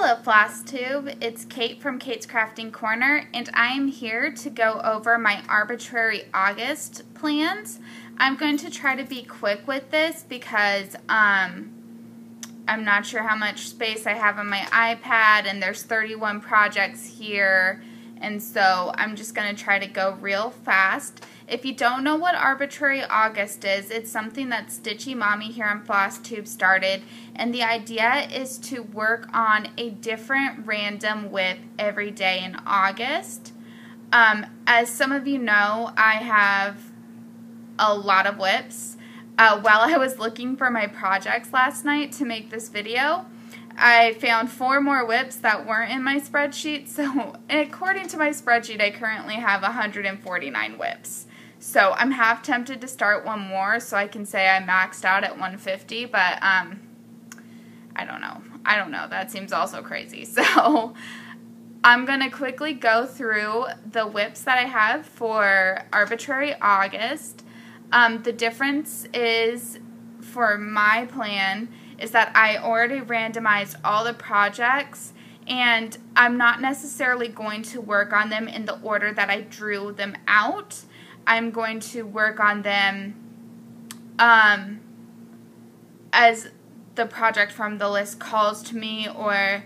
Hello Flosstube, it's Kate from Kate's Crafting Corner, and I am here to go over my Arbitrary August plans. I'm going to try to be quick with this because I'm not sure how much space I have on my iPad, and there's 31 projects here, and so I'm just going to try to go real fast. If you don't know what Arbitrary August is, it's something that Stitchy Mommy here on Flosstube started, and the idea is to work on a different random whip every day in August. As some of you know, I have a lot of whips. While I was looking for my projects last night to make this video, I found 4 more whips that weren't in my spreadsheet, so according to my spreadsheet, I currently have 149 whips. So I'm half tempted to start one more so I can say I maxed out at 150, but I don't know. That seems also crazy. So I'm going to quickly go through the whips that I have for Arbitrary August. The difference is, for my plan, is that I already randomized all the projects, and I'm not necessarily going to work on them in the order that I drew them out. I'm going to work on them as the project from the list calls to me, or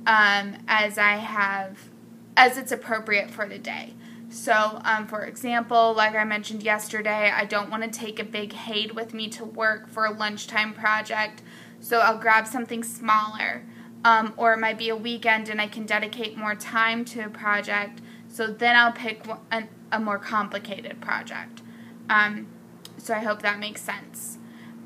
as it's appropriate for the day. So, for example, like I mentioned yesterday, I don't want to take a big Haid with me to work for a lunchtime project, so I'll grab something smaller. Or it might be a weekend and I can dedicate more time to a project, so then I'll pick a more complicated project. So I hope that makes sense.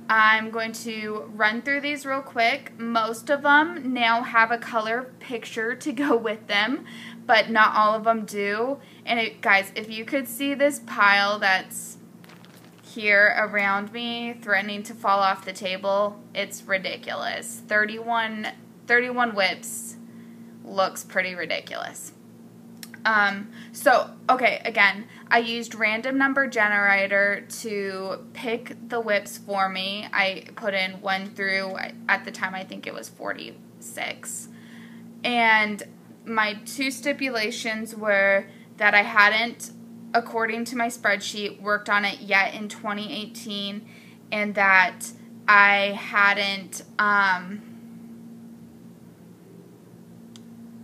I'm going to run through these real quick. Most of them now have a color picture to go with them, but not all of them do. And guys, if you could see this pile that's here around me threatening to fall off the table, it's ridiculous. 31 whips looks pretty riculous. Okay, again, I used random number generator to pick the whips for me. I put in 1 through, at the time I think it was 46. And my 2 stipulations were that I hadn't, according to my spreadsheet, worked on it yet in 2018, and that I hadn't,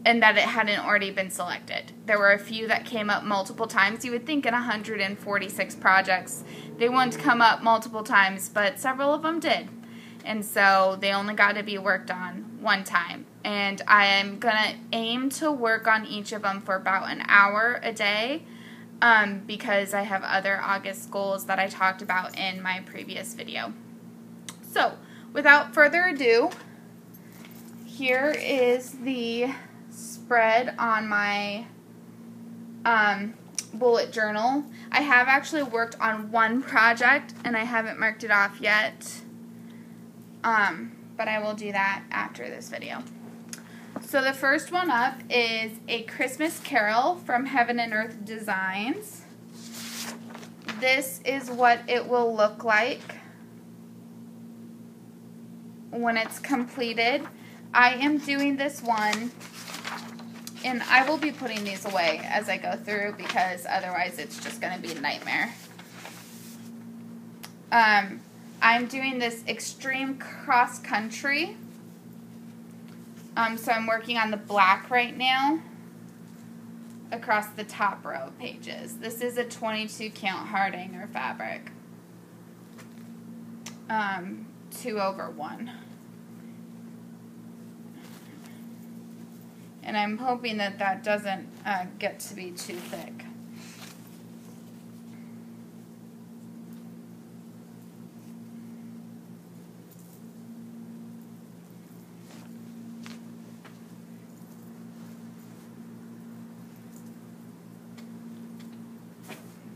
and that it hadn't already been selected. There were a few that came up multiple times. You would think in 146 projects they wouldn't come up multiple times, but several of them did. And so they only got to be worked on 1 time. And I am going to aim to work on each of them for about an hour a day, because I have other August goals that I talked about in my previous video. So, without further ado, here is the spread on my bullet journal. I have actually worked on 1 project and I haven't marked it off yet, but I will do that after this video. So the first one up is A Christmas Carol from Heaven and Earth Designs. This is what it will look like when it's completed. I am doing this one, and I will be putting these away as I go through because otherwise it's just going to be a nightmare. I'm doing this extreme cross country. So I'm working on the black right now across the top row of pages. This is a 22 count Hardanger fabric. 2/1. And I'm hoping that that doesn't get to be too thick.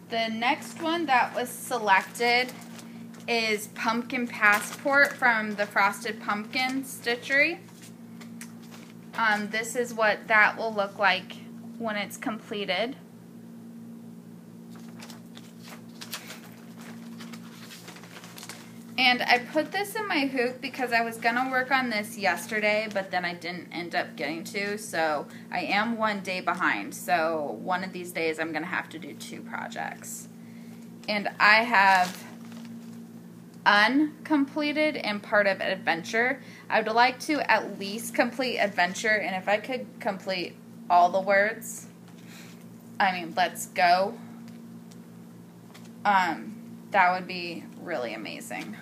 The next one that was selected is Pumpkin Passport from the Frosted Pumpkin Stitchery. This is what that will look like when it's completed. And I put this in my hoop because I was going to work on this yesterday, but then I didn't end up getting to, so I am 1 day behind. So one of these days I'm going to have to do 2 projects. And I have uncompleted and part of adventure. I would like to at least complete adventure, and if I could complete all the words, I mean, let's go. That would be really amazing.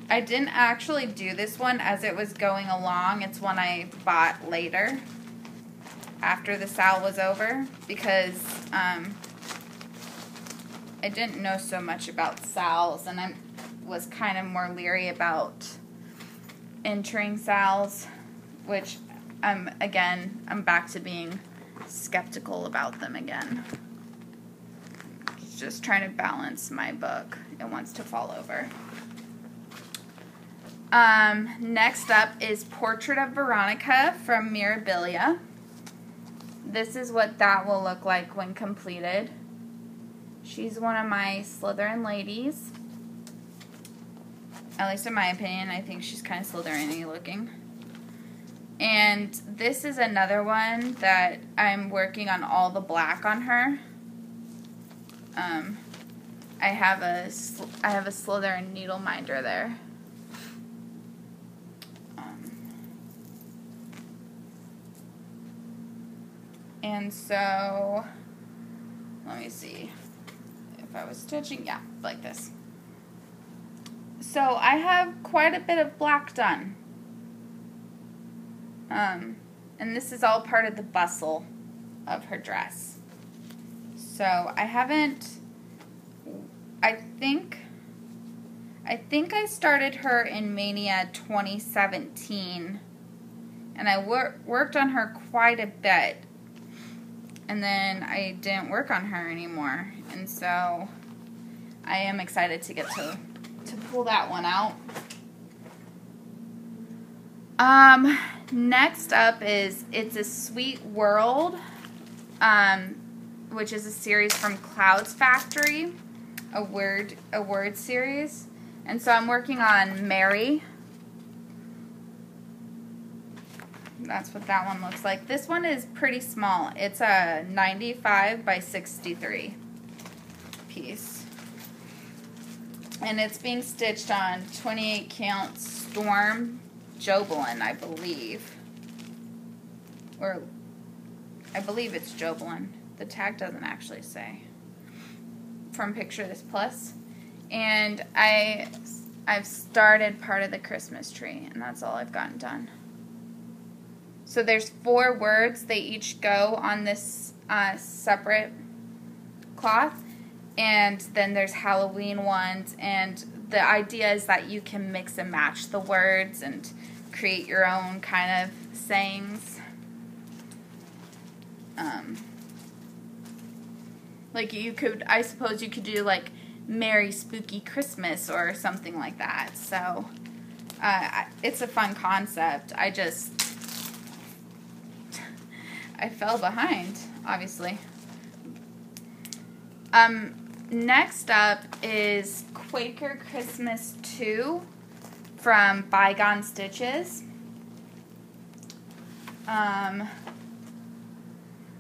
I didn't actually do this one as it was going along. It's one I bought later, after the Sal was over, because I didn't know so much about Sals, and I was kind of more leery about entering Sals, which again, I'm back to being skeptical about them again. Just trying to balance my book. It wants to fall over. Next up is Portrait of Veronica from Mirabilia. This is what that will look like when completed. She's one of my Slytherin ladies. At least in my opinion, I think she's kind of Slytherin-y looking. And this is another one that I'm working on all the black on her. I have a Slytherin needle minder there. And so, let me see if I was stitching. Yeah, like this. So I have quite a bit of black done. And this is all part of the bustle of her dress. So I think I started her in Mania 2017, and I worked on her quite a bit, and then I didn't work on her anymore, and so I am excited to get to pull that one out. Next up is It's a Sweet World, which is a series from Clouds Factory, a word series. And so I'm working on Mary. That's what that one looks like. This one is pretty small. It's a 95 by 63 piece. And it's being stitched on 28 count Storm Jobelin, I believe. Or, I believe it's Jobelin. The tag doesn't actually say. From Picture This Plus. And I've started part of the Christmas tree, and that's all I've gotten done. So there's 4 words. They each go on this separate cloth. And then there's Halloween ones, and the idea is that you can mix and match the words and create your own kind of sayings. Like I suppose you could do like Merry Spooky Christmas or something like that. So it's a fun concept. I fell behind, obviously. Next up is Quaker Christmas 2 from Bygone Stitches.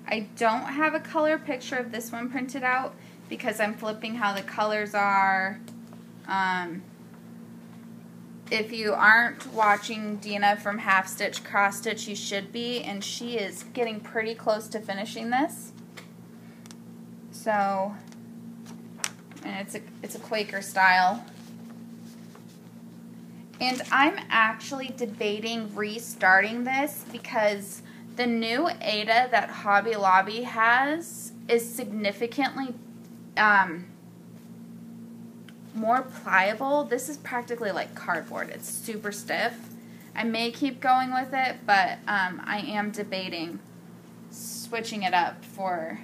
I don't have a color picture of this one printed out because I'm flipping how the colors are. If you aren't watching Dina from Half Stitch Cross Stitch, you should be, and she is getting pretty close to finishing this. So, and it's a Quaker Style. And I'm actually debating restarting this because the new Ada that Hobby Lobby has is significantly more pliable. This is practically like cardboard. It's super stiff. I may keep going with it, but I am debating switching it up for...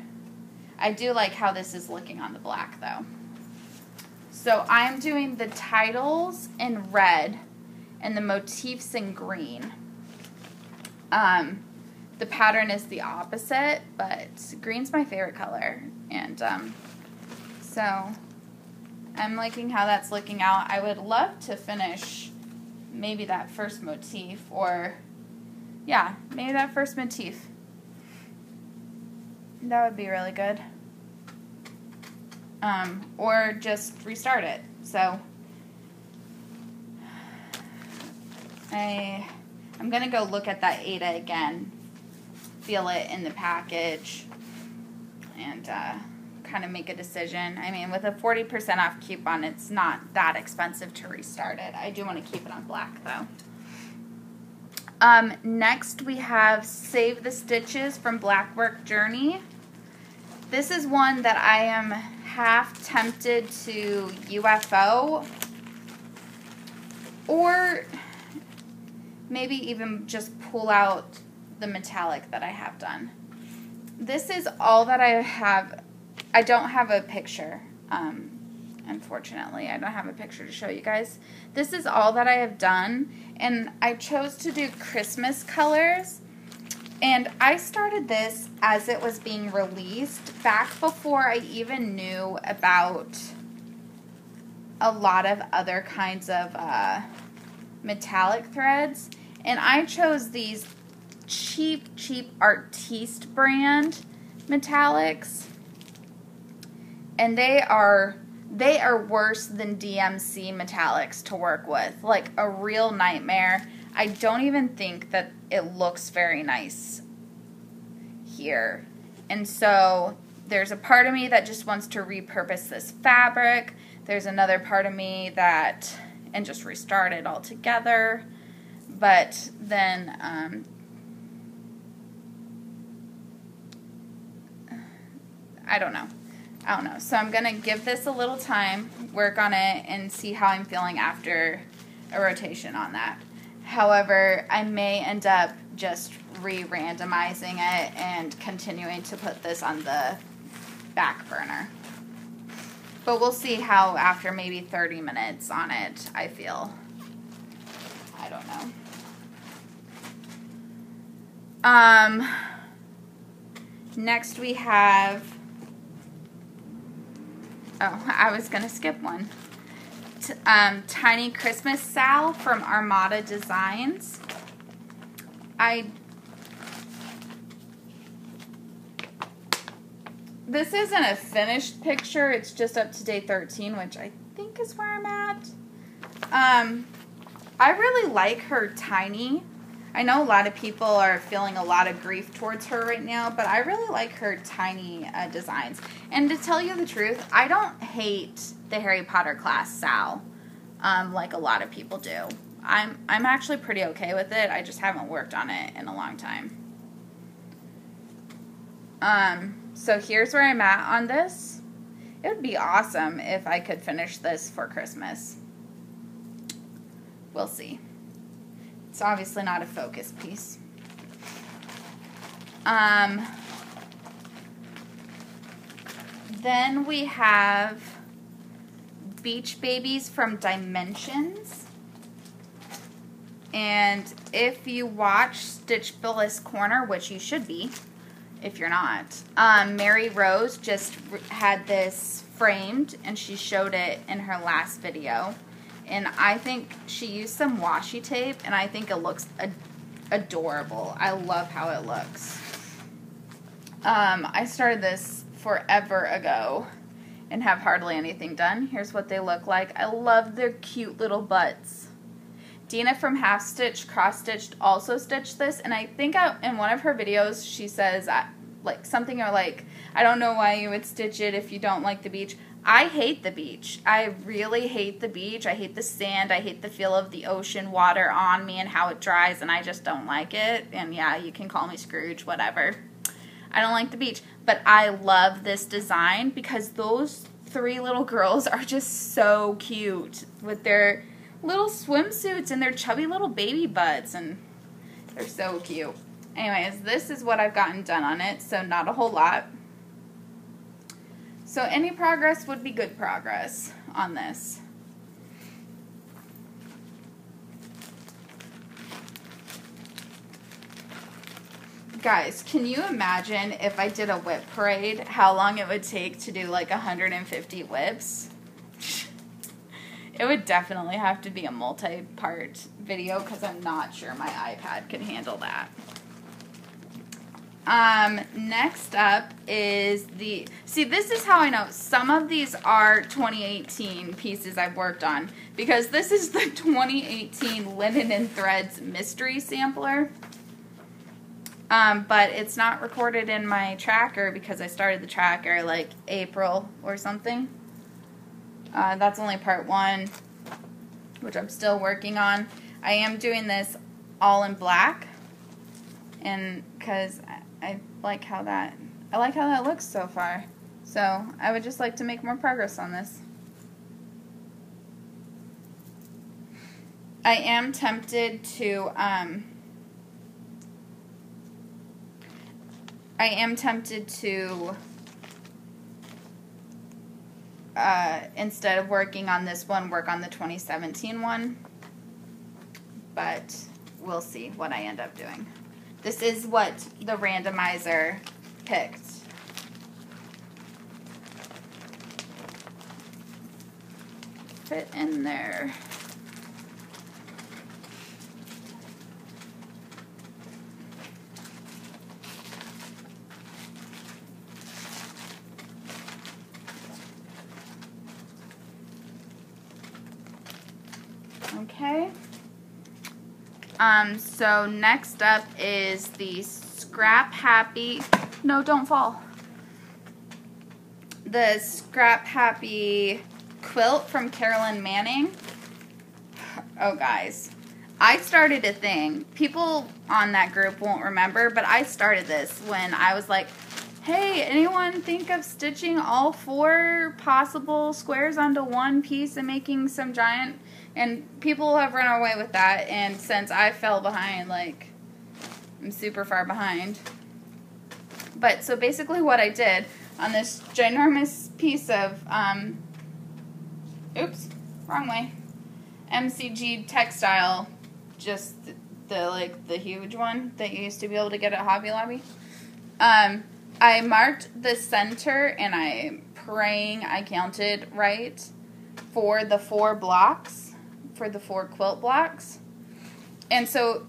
I do like how this is looking on the black, though. So I'm doing the titles in red and the motifs in green. The pattern is the opposite, but green's my favorite color. And so I'm liking how that's looking out. I would love to finish maybe that first motif, or yeah, maybe that first motif. That would be really good. Or just restart it. So I'm going to go look at that Ada again, feel it in the package, and kind of make a decision. I mean, with a 40% off coupon, it's not that expensive to restart it. I do want to keep it on black, though. Next, we have Save the Stitches from Blackwork Journey. This is one that I am half tempted to UFO, or maybe even just pull out the metallic that I have done. This is all that I have. I don't have a picture, unfortunately. I don't have a picture to show you guys. This is all that I have done, and I chose to do Christmas colors, and I started this as it was being released, back before I even knew about a lot of other kinds of metallic threads, and I chose these cheap Artiste brand metallics, and they are worse than DMC metallics to work with. Like a real nightmare. I don't even think that it looks very nice here. And so there's a part of me that just wants to repurpose this fabric. There's another part of me that, and just restart it altogether. But then, I don't know. So I'm going to give this a little time, work on it, and see how I'm feeling after a rotation on that. However, I may end up just re-randomizing it and continuing to put this on the back burner. But we'll see how after maybe 30 minutes on it I feel. I don't know. Next we have... Oh, I was going to skip one. Tiny Christmas Sal from Armada Designs. This isn't a finished picture. It's just up to day 13, which I think is where I'm at. I really like her Tiny. I know a lot of people are feeling a lot of grief towards her right now, but I really like her Tiny designs. And to tell you the truth, I don't hate the Harry Potter class Sal like a lot of people do. I'm actually pretty okay with it. I just haven't worked on it in a long time. So here's where I'm at on this. It would be awesome if I could finish this for Christmas. We'll see. It's obviously not a focus piece. Then we have Beach Babies from Dimensions. And if you watch Stitchabilis Corner, which you should be, if you're not, Mary Rose just had this framed, and she showed it in her last video. And I think she used some washi tape, and I think it looks adorable. I love how it looks. I started this forever ago and have hardly anything done. Here's what they look like. I love their cute little butts. Dina from Half Stitch Cross Stitched also stitched this, and I think in one of her videos she says like something like, I don't know why you would stitch it if you don't like the beach. I hate the beach. I really hate the beach. I hate the sand. I hate the feel of the ocean water on me and how it dries, and I just don't like it. And yeah, you can call me Scrooge, whatever. I don't like the beach. But I love this design because those three little girls are just so cute with their little swimsuits and their chubby little baby butts, and they're so cute. Anyways, this is what I've gotten done on it, so not a whole lot. So any progress would be good progress on this. Guys, can you imagine if I did a whip parade, how long it would take to do like 150 whips? It would definitely have to be a multi-part video because I'm not sure my iPad can handle that. Next up is see, this is how I know some of these are 2018 pieces I've worked on, because this is the 2018 Linen and Threads Mystery Sampler. But it's not recorded in my tracker because I started the tracker like April or something. That's only part 1, which I'm still working on. I am doing this all in black, and because I like how that looks so far. So I would just like to make more progress on this. I am tempted to instead of working on this one, work on the 2017 one. But we'll see what I end up doing. This is what the randomizer picked. Fit in there. Okay. So next up is the Scrap Happy, no, don't fall. The Scrap Happy quilt from Carolyn Manning. Oh, guys. I started a thing. People on that group won't remember, but I started this when I was like, hey, anyone think of stitching all 4 possible squares onto one piece and making some giant... And people have run away with that, and since I fell behind, like, I'm super far behind. But, so basically what I did on this ginormous piece of, oops, wrong way, MCG textile, just the huge one that you used to be able to get at Hobby Lobby. I marked the center, and I'm praying I counted right for the 4 blocks. For the 4 quilt blocks. And so,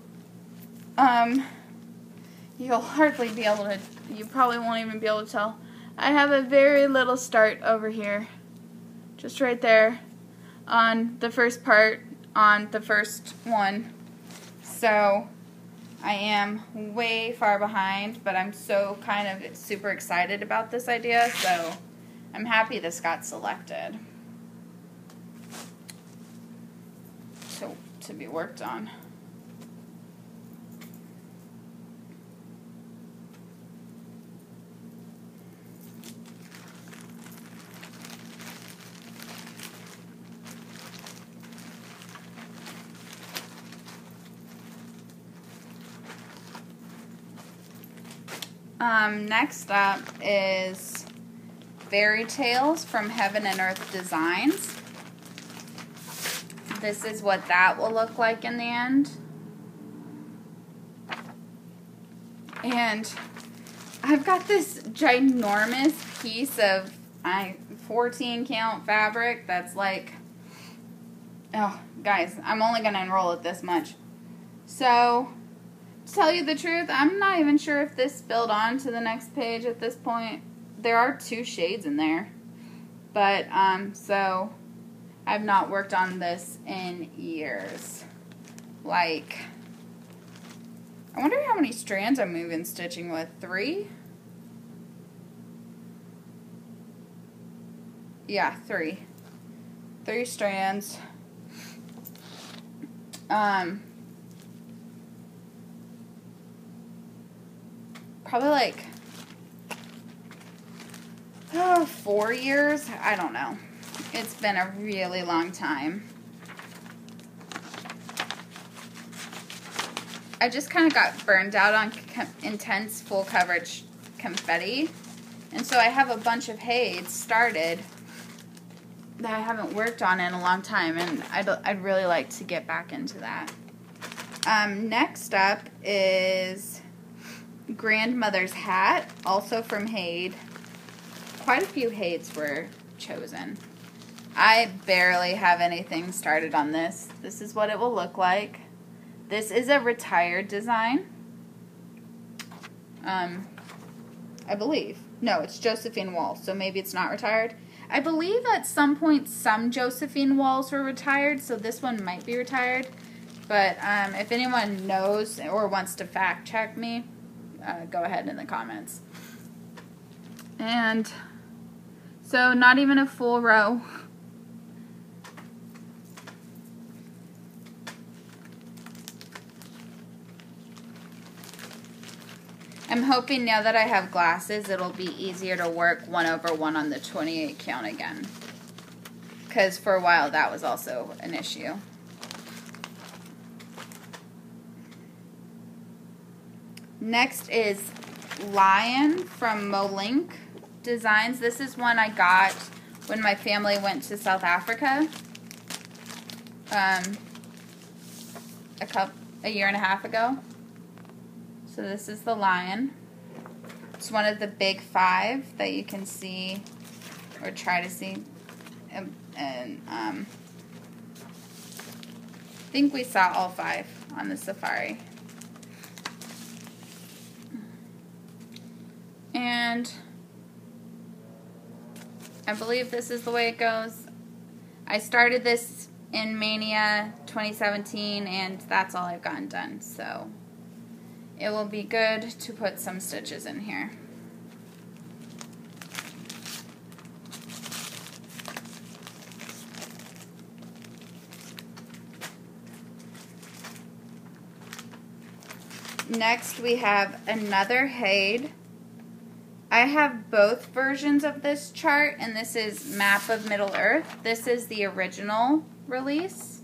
you'll hardly be able to, you probably won't even be able to tell. I have a very little start over here. Just right there on the first part, on the first one. So, I am way far behind, but I'm so kind of super excited about this idea, so I'm happy this got selected to be worked on. Next up is Fairy Tales from Heaven and Earth Designs. This is what that will look like in the end. And I've got this ginormous piece of 14 count fabric that's like, oh, guys, I'm only going to unroll it this much. So, to tell you the truth, I'm not even sure if this spilled on to the next page at this point. There are 2 shades in there. But, so... I've not worked on this in years. Like, I wonder how many strands I'm moving stitching with. 3? Yeah, 3. 3 strands. Probably like 4 years. I don't know. It's been a really long time. I just kind of got burned out on intense full coverage confetti. And so I have a bunch of haids started that I haven't worked on in a long time. And I'd really like to get back into that. Next up is Grandmother's Hat, also from Haid. Quite a few Haids were chosen. I barely have anything started on this. This is what it will look like. This is a retired design. I believe. No, it's Josephine Wall, so maybe it's not retired. I believe at some point some Josephine Walls were retired, so this one might be retired. But if anyone knows or wants to fact check me, go ahead in the comments. And so not even a full row. I'm hoping now that I have glasses, it'll be easier to work 1/1 on the 28 count again. Because for a while that was also an issue. Next is Lion from Molink Designs. This is one I got when my family went to South Africa a year and a half ago. So this is the lion. It's one of the big 5 that you can see or try to see. And I think we saw all 5 on the safari. And I believe this is the way it goes. I started this in Mania 2017 and that's all I've gotten done. So it will be good to put some stitches in here. Next we have another Haid. I have both versions of this chart, and this is Map of Middle-earth. This is the original release.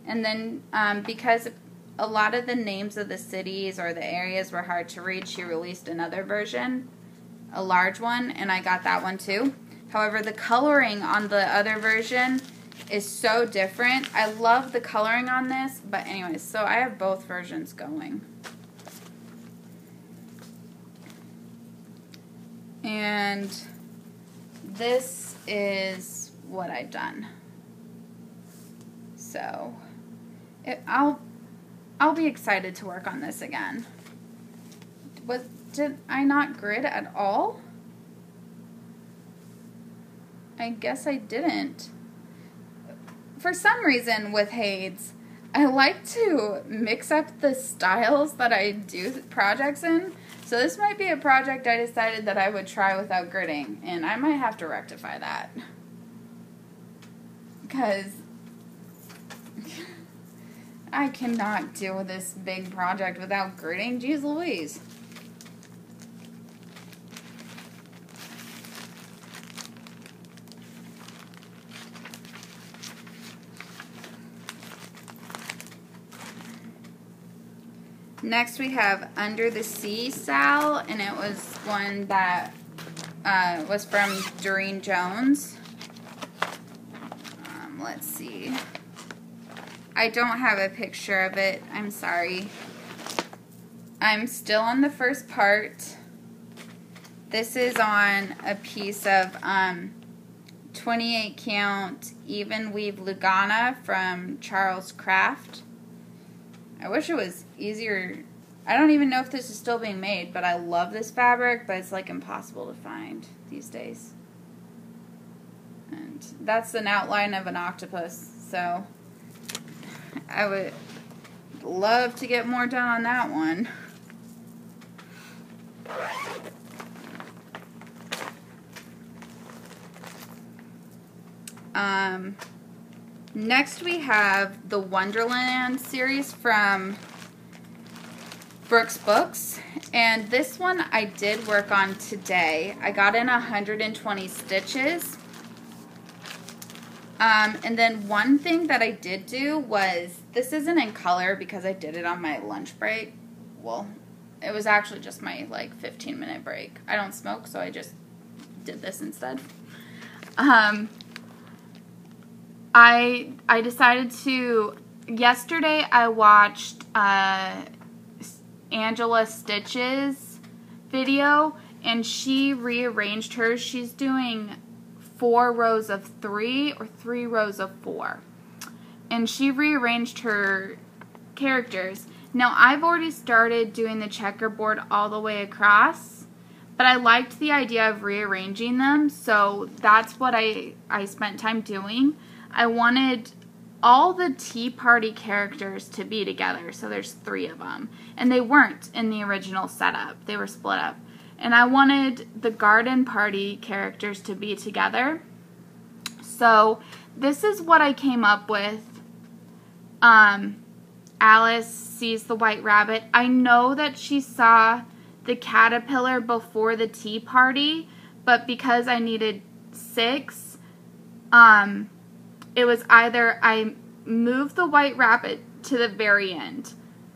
And then because a lot of the names of the cities or the areas were hard to read, she released another version, a large one, and I got that one too. However, the coloring on the other version is so different. I love the coloring on this, but anyways, so I have both versions going. And this is what I've done. So I'll be excited to work on this again. Did I not grid at all? I guess I didn't. For some reason with Haids, I like to mix up the styles that I do projects in. So this might be a project I decided that I would try without gridding, and I might have to rectify that. Because I cannot deal with this big project without gridding. Jeez Louise. Next we have Under the Sea Sal, and it was one that was from Doreen Jones. Let's see. I don't have a picture of it. I'm sorry. I'm still on the first part. This is on a piece of 28 count even weave Lugana from Charles Craft. I wish it was easier. I don't even know if this is still being made, but I love this fabric, but it's like impossible to find these days. And that's an outline of an octopus, so I would love to get more done on that one. Next we have the Wunderland series from Brooks Books, and this one I did work on today. I got in 120 stitches. And then one thing that I did do was, this isn't in color because I did it on my lunch break. Well, it was actually just my like 15-minute break. I don't smoke, so I just did this instead. I decided to, yesterday I watched Angela Stitch's video, and she rearranged hers. She's doing 4 rows of 3 or 3 rows of 4. And she rearranged her characters. Now, I've already started doing the checkerboard all the way across, but I liked the idea of rearranging them, so that's what I spent time doing. I wanted all the Tea Party characters to be together, so there's 3 of them. And they weren't in the original setup. They were split up. And I wanted the Garden Party characters to be together. So this is what I came up with. Alice sees the White Rabbit. I know that she saw the caterpillar before the tea party, but because I needed 6, it was either I moved the White Rabbit to the very end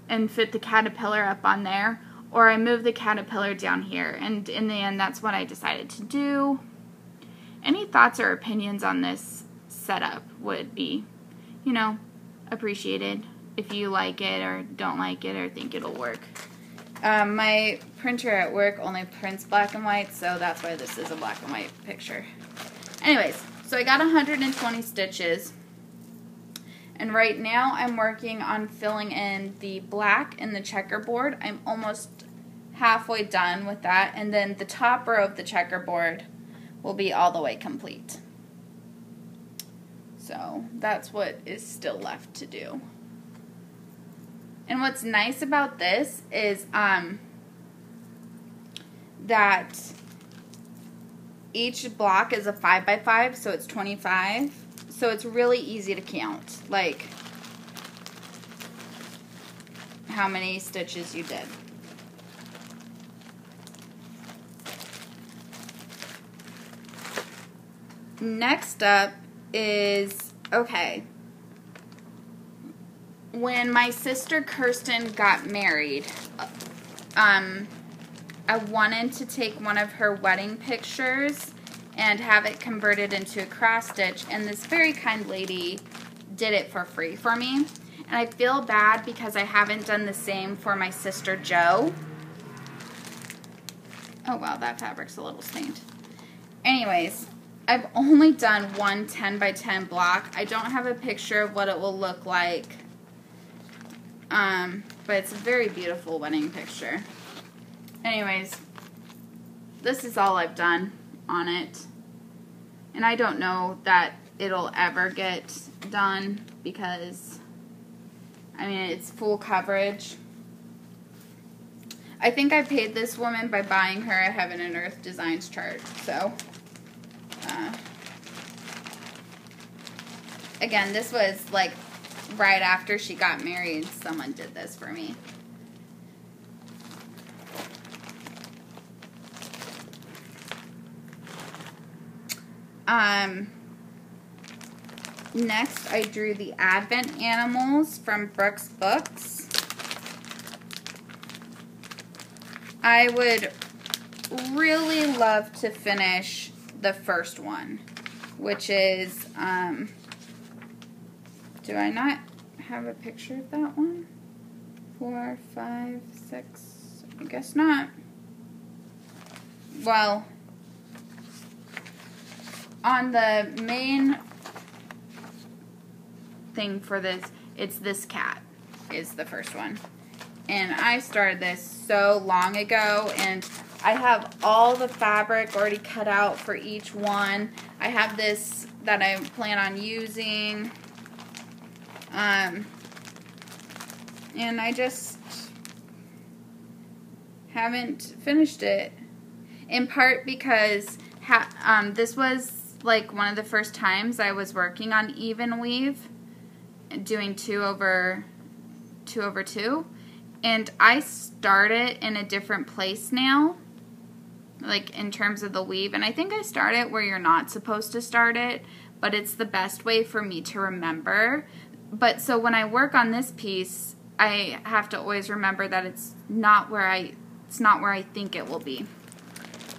and fit the caterpillar up on there, or I moved the caterpillar down here. And in the end, that's what I decided to do. Any thoughts or opinions on this setup would be, appreciated. If you like it or don't like it or think it'll work. My printer at work only prints black and white, so that's why this is a black and white picture. Anyways, so I got 120 stitches. And right now I'm working on filling in the black in the checkerboard. I'm almost halfway done with that. And then the top row of the checkerboard will be all the way complete. So that's what is still left to do. And what's nice about this is that each block is a 5x5, so it's 25. So it's really easy to count, like how many stitches you did. Next up is, okay, when my sister Kirsten got married, I wanted to take one of her wedding pictures and have it converted into a cross stitch, and this very kind lady did it for free for me. And I feel bad because I haven't done the same for my sister Jo. Oh wow, that fabric's a little stained. Anyways, I've only done one 10x10 block. I don't have a picture of what it will look like. But it's a very beautiful wedding picture. Anyways, this is all I've done on it. And I don't know that it'll ever get done because, I mean, it's full coverage. I think I paid this woman by buying her a Heaven and Earth Designs chart. So, again, this was like right after she got married, someone did this for me. Next, I drew the Advent animals from Brooks Books. I would really love to finish the first one, which is, do I not have a picture of that one? 4, 5, 6, I guess not. Well, on the main thing for this, it's this cat is the first one. And I started this so long ago, and I have all the fabric already cut out for each one. I have this that I plan on using. And I just haven't finished it. In part because this was like one of the first times I was working on even weave, doing 2 over 2, and I start it in a different place now, like in terms of the weave, and I think I start it where you're not supposed to start it, but it's the best way for me to remember. But so when I work on this piece, I have to always remember that it's not where I think it will be.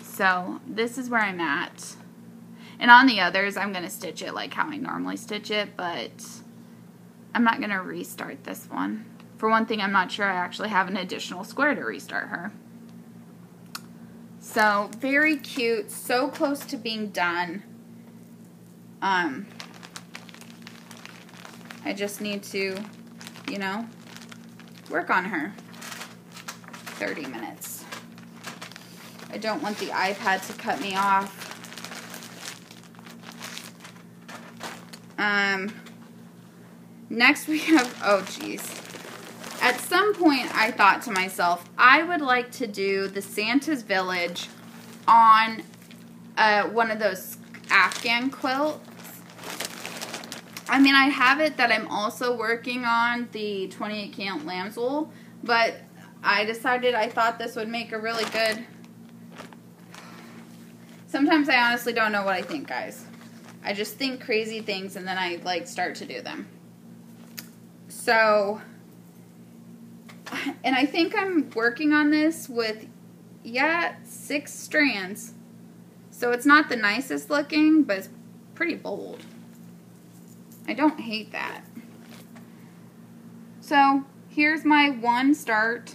So this is where I'm at. And on the others, I'm going to stitch it like how I normally stitch it, but I'm not going to restart this one. For one thing, I'm not sure I actually have an additional square to restart her. So, very cute, so close to being done. I just need to, you know, work on her. 30 minutes. I don't want the iPad to cut me off. Next we have, oh geez. At some point I thought to myself, I would like to do the Santa's Village on one of those Afghan quilts. I mean, I have it that I'm also working on the 28 count lamb's wool, but I decided I thought this would make a really good... Sometimes I honestly don't know what I think, guys. I just think crazy things and then I like start to do them. So, and I think I'm working on this with, 6 strands. So it's not the nicest looking, but it's pretty bold. I don't hate that. So here's my one start.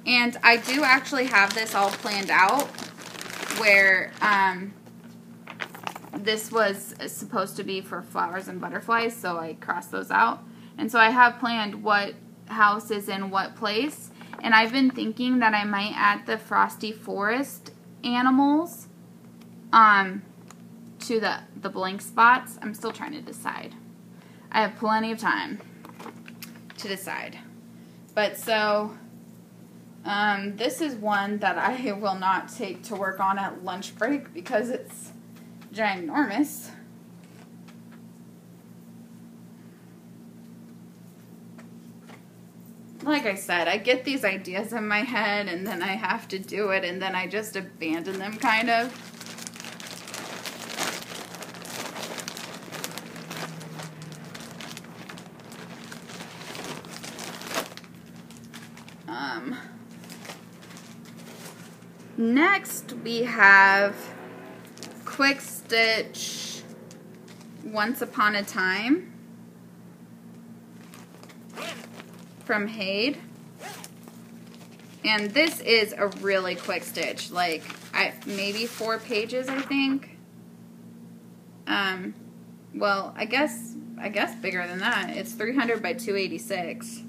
And I do actually have this all planned out where this was supposed to be for flowers and butterflies, so I crossed those out. And so I have planned what house is in what place. And I've been thinking that I might add the Frosty Forest animals to the blank spots. I'm still trying to decide. I have plenty of time to decide. But so, this is one that I will not take to work on at lunch break because it's ginormous. Like I said, I get these ideas in my head and then I have to do it and then I just abandon them kind of. Next we have Quick Stitch Once Upon a Time from Hade. And this is a really quick stitch, like maybe 4 pages, I think. Well, I guess bigger than that. It's 300 by 286.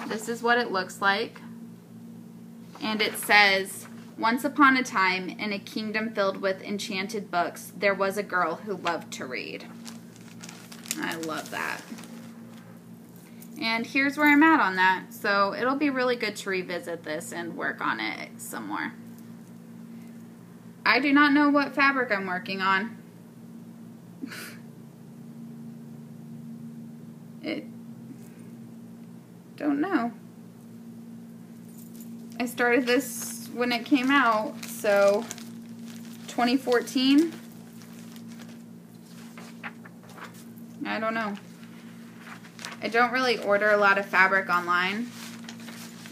This is what it looks like. And it says, once upon a time, in a kingdom filled with enchanted books, there was a girl who loved to read. I love that. And here's where I'm at on that. So it'll be really good to revisit this and work on it some more. I do not know what fabric I'm working on. Don't know. I started this when it came out, so 2014. I don't know. I don't really order a lot of fabric online,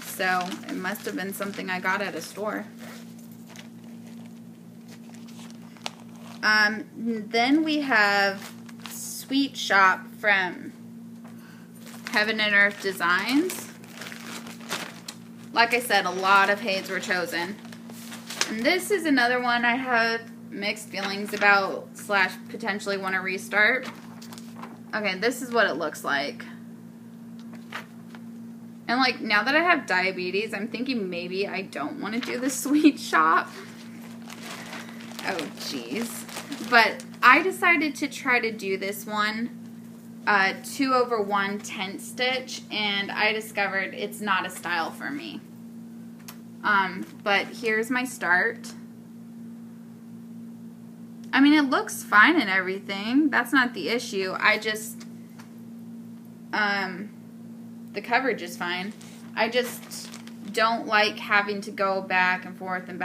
so it must have been something I got at a store. Then we have Sweet Shop from Heaven and Earth Designs. Like I said, a lot of Hades were chosen. And this is another one I have mixed feelings about / potentially want to restart. Okay, this is what it looks like. And like, now that I have diabetes, I'm thinking maybe I don't want to do the Sweet Shop. Oh, jeez. But I decided to try to do this one 2/1 tent stitch, and I discovered it's not a style for me. But here's my start. I mean, it looks fine and everything. That's not the issue. I just, the coverage is fine. I just don't like having to go back and forth and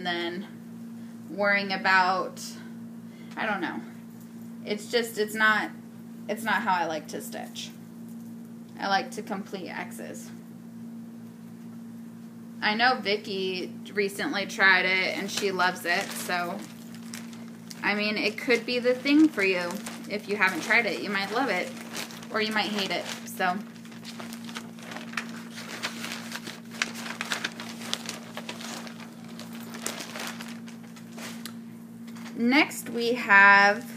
then worrying about, I don't know. It's just, it's not how I like to stitch. I like to complete X's. I know Vicky recently tried it and she loves it, so I mean, it could be the thing for you. If you haven't tried it, you might love it or you might hate it. So Next we have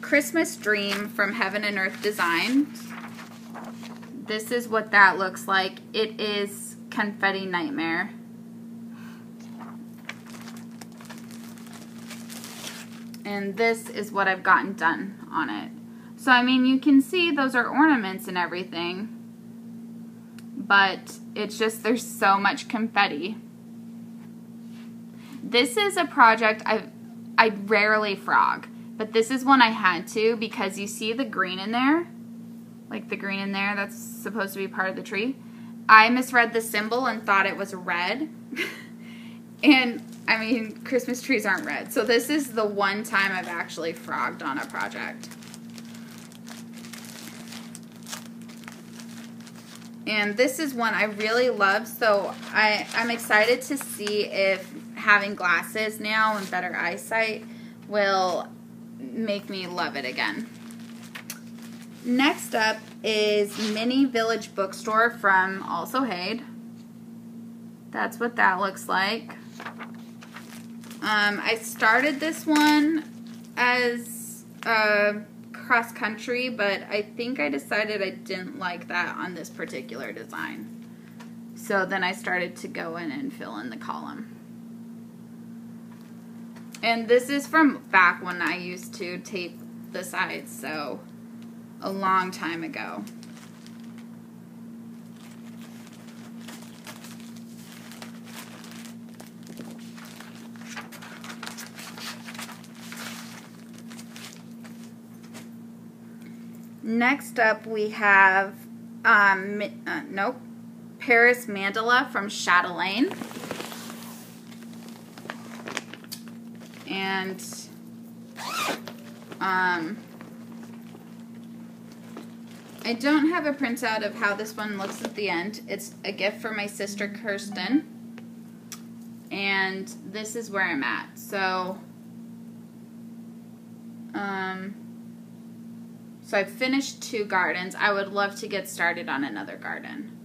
Christmas Dream from Heaven and Earth Designs. This is what that looks like. It is Confetti Nightmare. And this is what I've gotten done on it. So, I mean, you can see those are ornaments and everything. But it's just, there's so much confetti. This is a project I rarely frog. But this is one I had to, because you see the green in there? Like the green in there, that's supposed to be part of the tree. I misread the symbol and thought it was red. And, I mean, Christmas trees aren't red. So this is the one time I've actually frogged on a project. And this is one I really love, so I'm excited to see if having glasses now and better eyesight will make me love it again. Next up is Mini Village Bookstore from Also Hade. That's what that looks like. I started this one as cross country, but I think I decided I didn't like that on this particular design. So then I started to go in and fill in the column. And this is from back when I used to tape the sides, so a long time ago. Next up we have Paris Mandala from Chatelaine. And I don't have a printout of how this one looks at the end. It's a gift for my sister Kirsten. And this is where I'm at. So so I've finished 2 gardens. I would love to get started on another garden.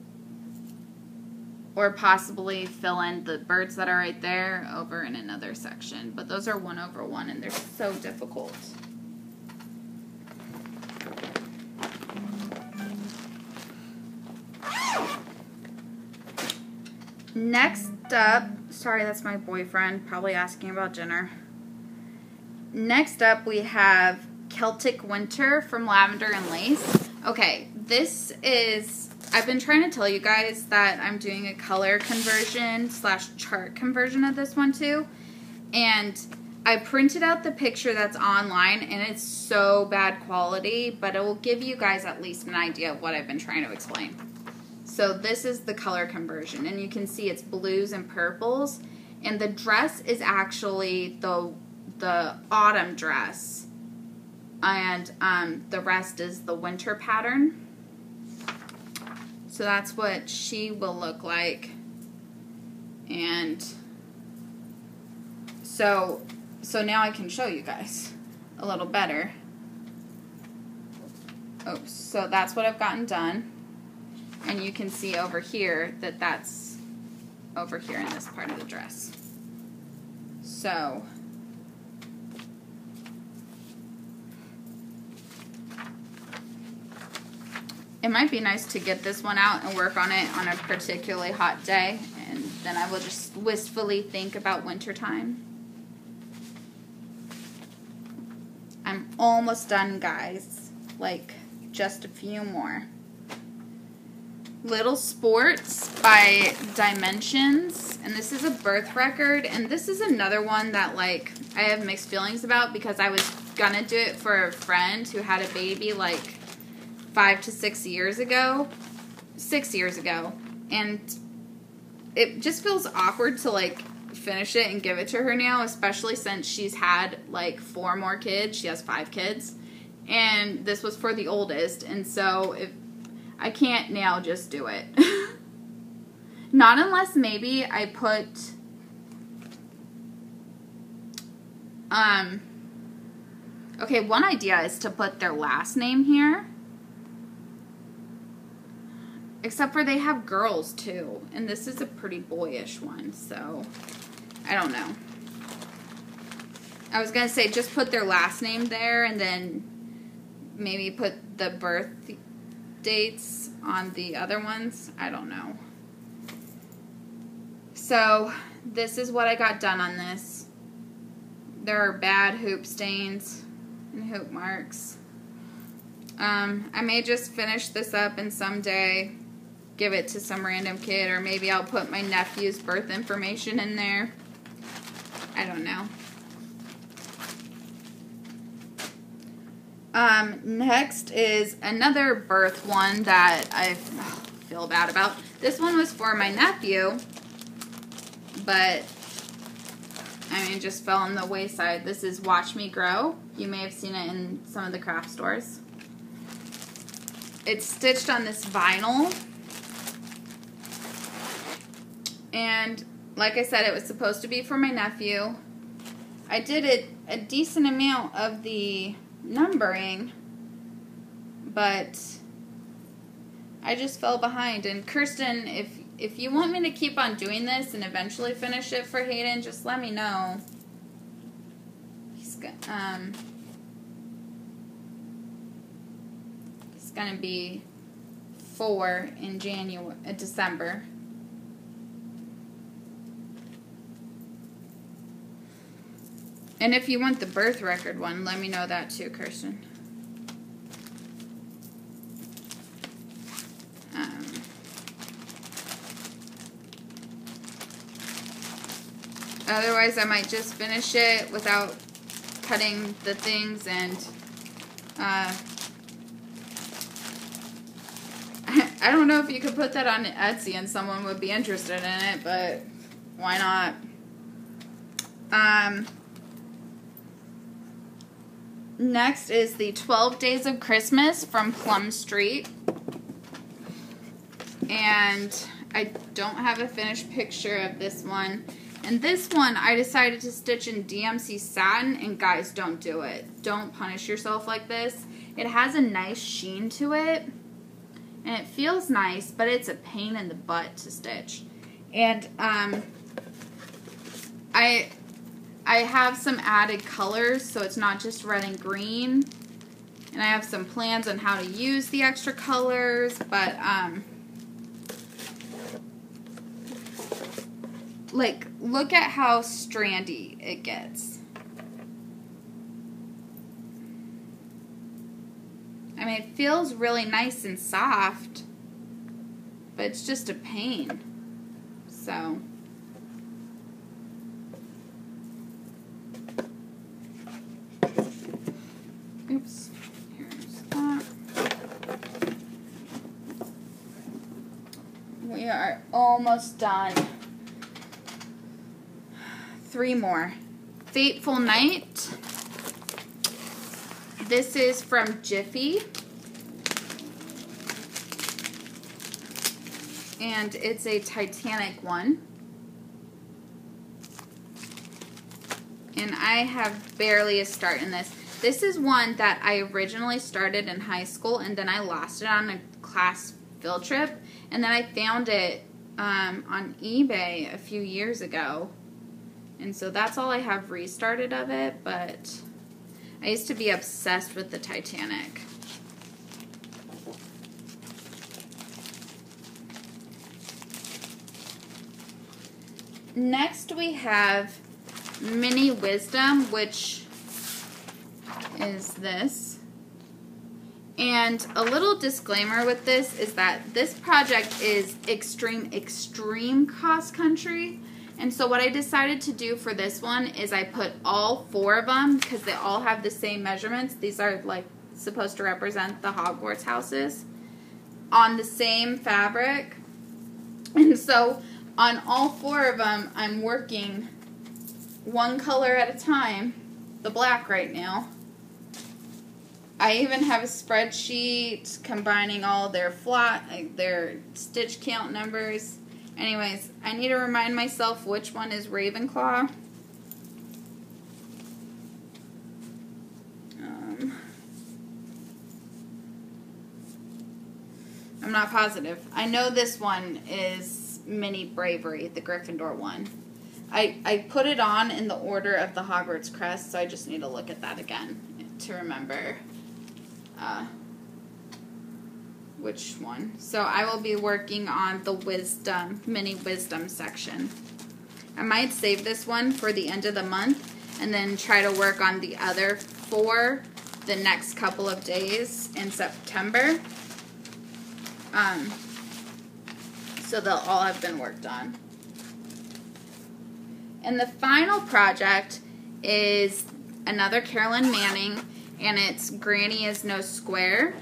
Or possibly fill in the birds that are right there over in another section. But those are 1/1 and they're so difficult. Next up, sorry, that's my boyfriend probably asking about dinner. Next up we have Celtic Winter from Lavender and Lace. Okay, this is, I've been trying to tell you guys that I'm doing a color conversion / chart conversion of this one too. And I printed out the picture that's online and it's so bad quality, but it will give you guys at least an idea of what I've been trying to explain. So this is the color conversion and you can see it's blues and purples. And the dress is actually the autumn dress. And the rest is the winter pattern. So that's what she will look like. And so now I can show you guys a little better. Oh, so that's what I've gotten done. And you can see over here that that's over here in this part of the dress. So it might be nice to get this one out and work on it on a particularly hot day, and then I will just wistfully think about winter time. I'm almost done, guys. Like, just a few more. Little Sports by Dimensions, and this is a birth record, and this is another one that, like, I have mixed feelings about because I was gonna do it for a friend who had a baby, like, 5 to 6 years ago, 6 years ago, and it just feels awkward to like finish it and give it to her now, especially since she's had like 4 more kids. She has 5 kids, and this was for the oldest, and so if I can't now just do it. Not unless maybe I put okay, one idea is to put their last name here. Except for they have girls too. And this is a pretty boyish one, so I don't know. I was going to say just put their last name there and then maybe put the birth dates on the other ones. I don't know. So this is what I got done on this. There are bad hoop stains and hoop marks. I may just finish this up and someday give it to some random kid, or maybe I'll put my nephew's birth information in there. I don't know. Next is another birth one that I feel bad about. This one was for my nephew, but I mean, just fell on the wayside. This is Watch Me Grow. You may have seen it in some of the craft stores. It's stitched on this vinyl. And like I said, it was supposed to be for my nephew. I did a decent amount of the numbering, but I just fell behind. And Kirsten, if you want me to keep on doing this and eventually finish it for Hayden, just let me know. He's gonna be 4 in December. And if you want the birth record one, let me know that too, Kirsten. Otherwise, I might just finish it without cutting the things, and I don't know if you could put that on Etsy and someone would be interested in it, but why not? Next is the 12 Days of Christmas from Plum Street. And I don't have a finished picture of this one. And this one I decided to stitch in DMC satin, and guys, don't do it. Don't punish yourself like this. It has a nice sheen to it, and it feels nice, but it's a pain in the butt to stitch. And I have some added colors, so it's not just red and green. And I have some plans on how to use the extra colors, but like, look at how strandy it gets. I mean, it feels really nice and soft, but it's just a pain. So oops, here's that. We are almost done. 3 more. Fateful Night. This is from Jiffy. And it's a Titanic one. And I have barely a start in this. This is one that I originally started in high school, and then I lost it on a class field trip, and then I found it on eBay a few years ago, and so that's all I have restarted of it. But I used to be obsessed with the Titanic. Next we have Mini Wisdom, which is this. And a little disclaimer with this is that this project is extreme cross country. And so what I decided to do for this one is I put all 4 of them, because they all have the same measurements. These are like supposed to represent the Hogwarts houses, on the same fabric. And so on all 4 of them, I'm working one color at a time, the black right now. I even have a spreadsheet combining all their their stitch count numbers. Anyways, I need to remind myself which one is Ravenclaw. I'm not positive. I know this one is Mini Bravery, the Gryffindor one. I put it on in the order of the Hogwarts crest, so I just need to look at that again to remember which one. So I will be working on the wisdom, mini wisdom section. I might save this one for the end of the month and then try to work on the other 4 the next couple of days in September. So they'll all have been worked on. And the final project is another Carolyn Manning, and it's Granny is No Square.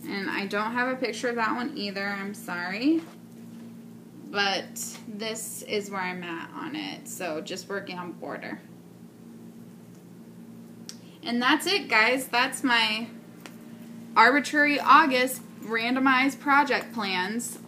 And I don't have a picture of that one either, I'm sorry. But this is where I'm at on it, so just working on border. And that's it, guys. That's my Arbitrary August randomized project plans.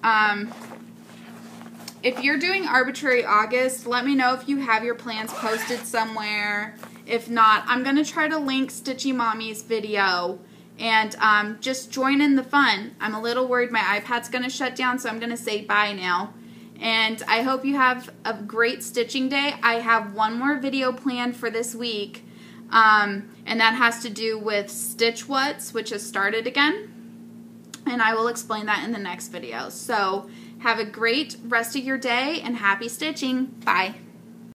If you're doing Arbitrary August, let me know if you have your plans posted somewhere. If not, I'm going to try to link Stitchy Mommy's video and just join in the fun. I'm a little worried my iPad's going to shut down, so I'm going to say bye now. And I hope you have a great stitching day. I have one more video planned for this week, and that has to do with Stitch What's, which has started again. And I will explain that in the next video. So have a great rest of your day and happy stitching. Bye.